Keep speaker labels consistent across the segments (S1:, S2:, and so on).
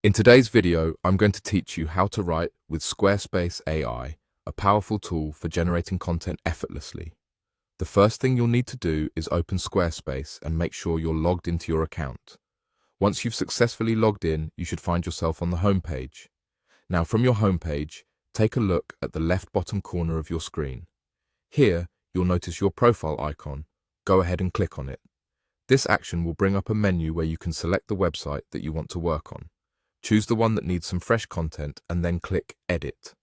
S1: In today's video, I'm going to teach you how to write with Squarespace AI, a powerful tool for generating content effortlessly. The first thing you'll need to do is open Squarespace and make sure you're logged into your account. Once you've successfully logged in, you should find yourself on the home page. Now, from your home page, take a look at the left bottom corner of your screen. Here, you'll notice your profile icon. Go ahead and click on it. This action will bring up a menu where you can select the website that you want to work on. Choose the one that needs some fresh content and then click Edit.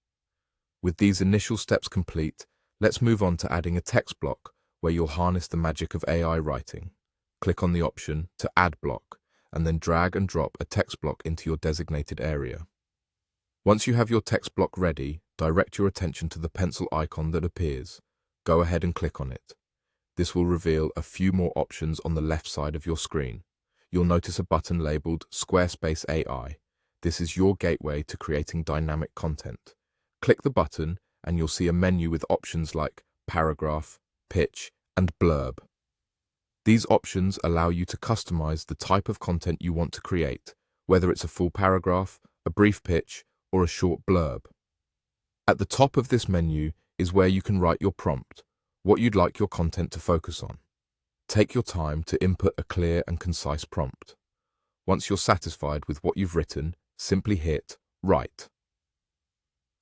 S1: With these initial steps complete, let's move on to adding a text block where you'll harness the magic of AI writing. Click on the option to Add Block and then drag and drop a text block into your designated area. Once you have your text block ready, direct your attention to the pencil icon that appears. Go ahead and click on it. This will reveal a few more options on the left side of your screen. You'll notice a button labeled Squarespace AI. This is your gateway to creating dynamic content. Click the button and you'll see a menu with options like paragraph, pitch, and blurb. These options allow you to customize the type of content you want to create, whether it's a full paragraph, a brief pitch, or a short blurb. At the top of this menu is where you can write your prompt, what you'd like your content to focus on. Take your time to input a clear and concise prompt. Once you're satisfied with what you've written, simply hit Write.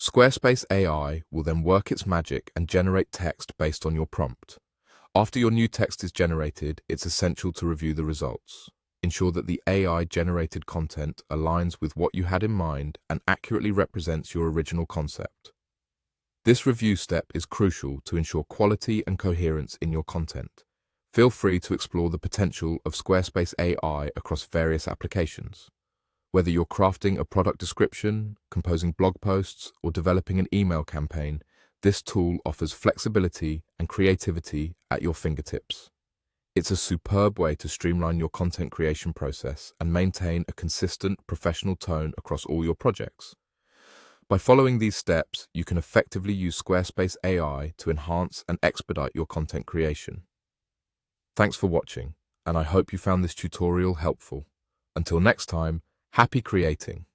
S1: Squarespace AI will then work its magic and generate text based on your prompt. After your new text is generated, it's essential to review the results. Ensure that the AI-generated content aligns with what you had in mind and accurately represents your original concept. This review step is crucial to ensure quality and coherence in your content. Feel free to explore the potential of Squarespace AI across various applications. Whether you're crafting a product description, composing blog posts, or developing an email campaign, this tool offers flexibility and creativity at your fingertips. It's a superb way to streamline your content creation process and maintain a consistent professional tone across all your projects. By following these steps, you can effectively use Squarespace AI to enhance and expedite your content creation. Thanks for watching, and I hope you found this tutorial helpful. Until next time, happy creating!